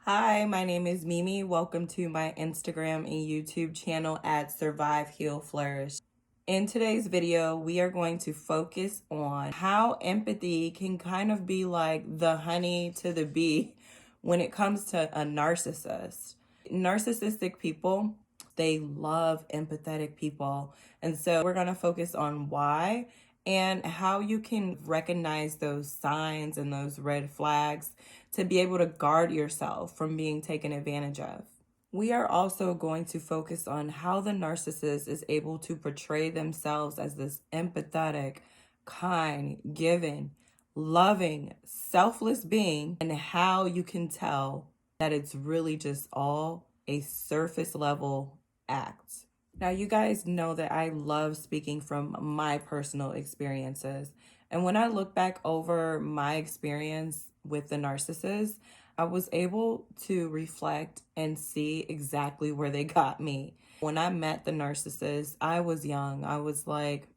Hi, my name is Mimi. Welcome to my Instagram and YouTube channel at Survive, Heal, Flourish. In today's video, we are going to focus on how empathy can kind of be like the honey to the bee when it comes to a narcissist. Narcissistic people, they love empathetic people. And so we're going to focus on why and how you can recognize those signs and those red flags to be able to guard yourself from being taken advantage of. We are also going to focus on how the narcissist is able to portray themselves as this empathetic, kind, giving, loving, selfless being, and how you can tell that it's really just all a surface level act. Now, you guys know that I love speaking from my personal experiences. And when I look back over my experience with the narcissist, I was able to reflect and see exactly where they got me. When I met the narcissist, I was young. I was like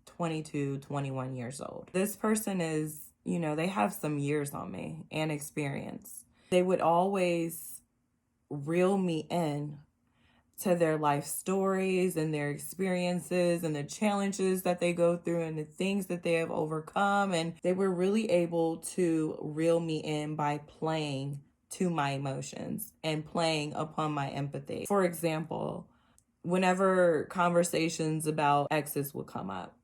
22, 21 years old. This person is, they have some years on me and experience. They would always reel me in to their life stories and their experiences and the challenges that they go through and the things that they have overcome. And they were really able to reel me in by playing to my emotions and playing upon my empathy. For example, whenever conversations about exes would come up,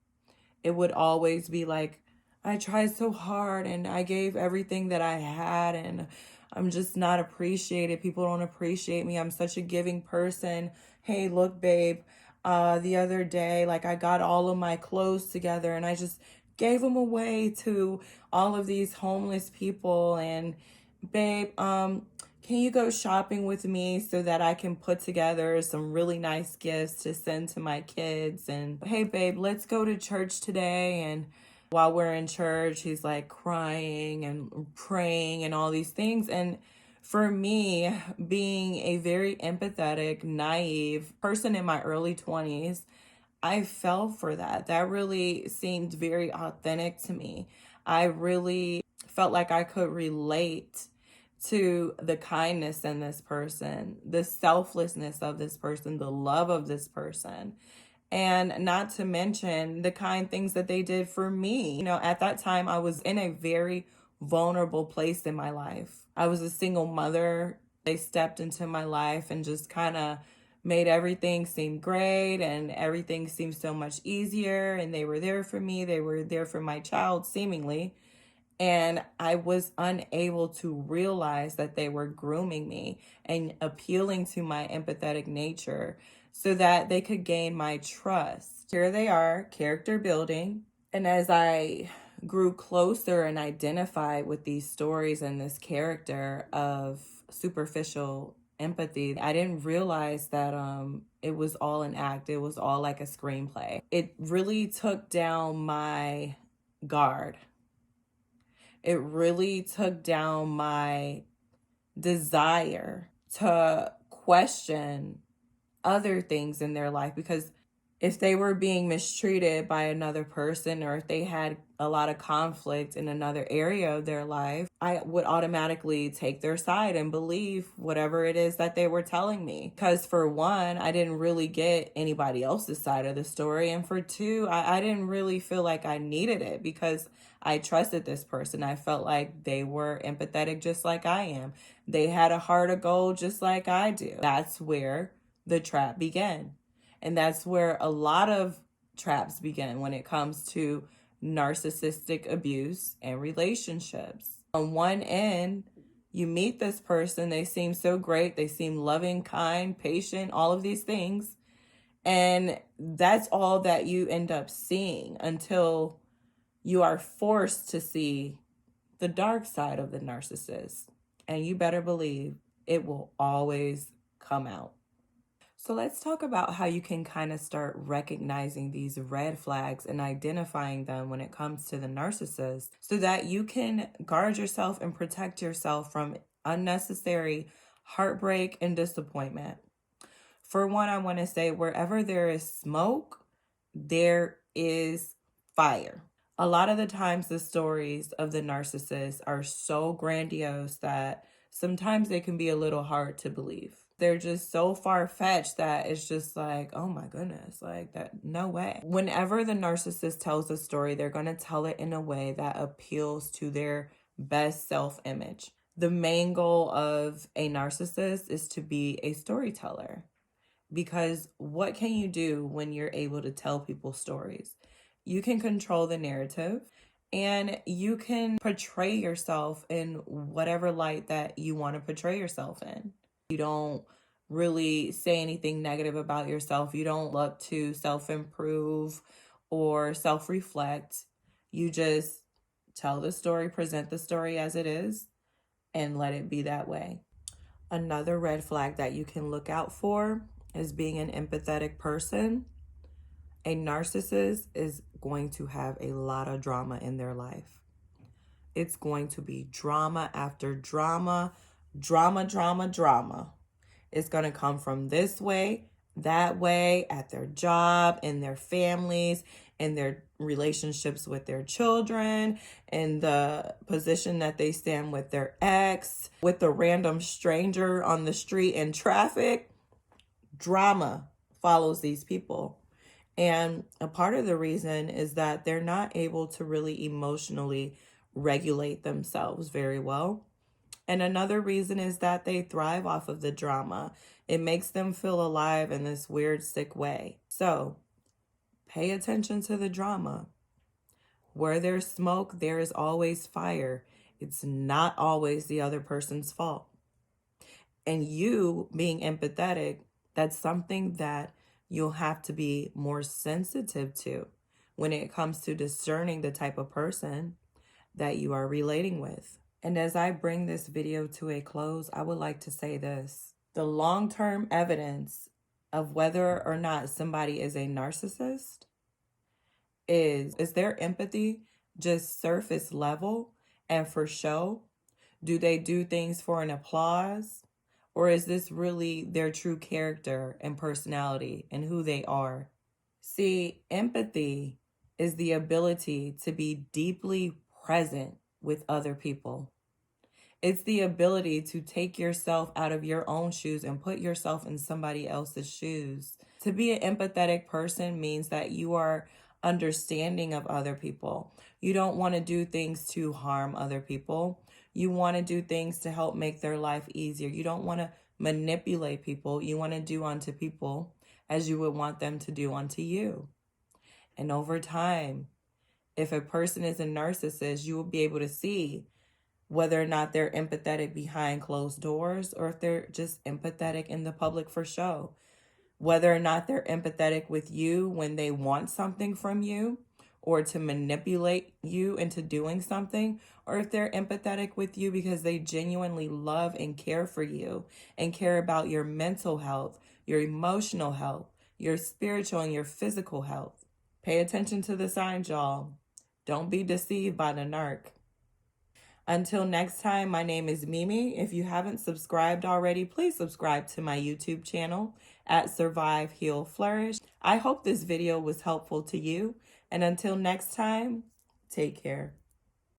it would always be like, I tried so hard and I gave everything that I had and I'm just not appreciated. People don't appreciate me. I'm such a giving person. Hey, look, babe, the other day, like I got all of my clothes together and I just gave them away to all of these homeless people. And babe, can you go shopping with me so that I can put together some really nice gifts to send to my kids? And hey, babe, let's go to church today. And while we're in church, he's like crying and praying and all these things. And for me, being a very empathetic, naive person in my early 20s, I fell for that. That really seemed very authentic to me. I really felt like I could relate to the kindness in this person, the selflessness of this person, the love of this person. And not to mention the kind things that they did for me. At that time, I was in a very vulnerable place in my life. I was a single mother. They stepped into my life and just kind of made everything seem great and everything seemed so much easier. And they were there for me. They were there for my child, seemingly. And I was unable to realize that they were grooming me and appealing to my empathetic nature so that they could gain my trust. Here they are, character building. And as I grew closer and identified with these stories and this character of superficial empathy, I didn't realize that it was all an act. It was all like a screenplay. It really took down my guard. It really took down my desire to question other things in their life, because if they were being mistreated by another person or if they had a lot of conflict in another area of their life, I would automatically take their side and believe whatever it is that they were telling me. Because for one, I didn't really get anybody else's side of the story. And for two, I didn't really feel like I needed it because I trusted this person. I felt like they were empathetic just like I am. They had a heart of gold just like I do. That's where the trap began. And that's where a lot of traps begin when it comes to narcissistic abuse and relationships. On one end, you meet this person, they seem so great, they seem loving, kind, patient, all of these things. And that's all that you end up seeing until you are forced to see the dark side of the narcissist. And you better believe it will always come out. So let's talk about how you can kind of start recognizing these red flags and identifying them when it comes to the narcissist so that you can guard yourself and protect yourself from unnecessary heartbreak and disappointment. For one, I want to say wherever there is smoke, there is fire. A lot of the times the stories of the narcissist are so grandiose that sometimes they can be a little hard to believe. They're just so far-fetched that it's just like, oh my goodness, like that, no way. Whenever the narcissist tells a story, they're going to tell it in a way that appeals to their best self-image. The main goal of a narcissist is to be a storyteller. Because what can you do when you're able to tell people stories? You can control the narrative and you can portray yourself in whatever light that you want to portray yourself in. You don't really say anything negative about yourself. You don't look to self-improve or self-reflect. You just tell the story, present the story as it is, and let it be that way. Another red flag that you can look out for is being an empathetic person. A narcissist is going to have a lot of drama in their life. It's going to be drama after drama, drama. It's going to come from this way, that way, at their job, in their families, in their relationships with their children, in the position that they stand with their ex, with the random stranger on the street in traffic. Drama follows these people. And a part of the reason is that they're not able to really emotionally regulate themselves very well. And another reason is that they thrive off of the drama. It makes them feel alive in this weird, sick way. So pay attention to the drama. Where there's smoke, there is always fire. It's not always the other person's fault. And you being empathetic, that's something that you'll have to be more sensitive to when it comes to discerning the type of person that you are relating with. And as I bring this video to a close, I would like to say this. The long-term evidence of whether or not somebody is a narcissist is their empathy just surface level and for show? Do they do things for an applause? Or is this really their true character and personality and who they are? See, empathy is the ability to be deeply present with other people. It's the ability to take yourself out of your own shoes and put yourself in somebody else's shoes. To be an empathetic person means that you are understanding of other people. You don't want to do things to harm other people. You want to do things to help make their life easier. You don't want to manipulate people. You want to do unto people as you would want them to do unto you. And over time, if a person is a narcissist, you will be able to see whether or not they're empathetic behind closed doors or if they're just empathetic in the public for show. Whether or not they're empathetic with you when they want something from you or to manipulate you into doing something, or if they're empathetic with you because they genuinely love and care for you and care about your mental health, your emotional health, your spiritual and your physical health. Pay attention to the signs, y'all. Don't be deceived by the narc. Until next time, my name is Mimi. If you haven't subscribed already, please subscribe to my YouTube channel at Survive, Heal, Flourish. I hope this video was helpful to you. And until next time, take care.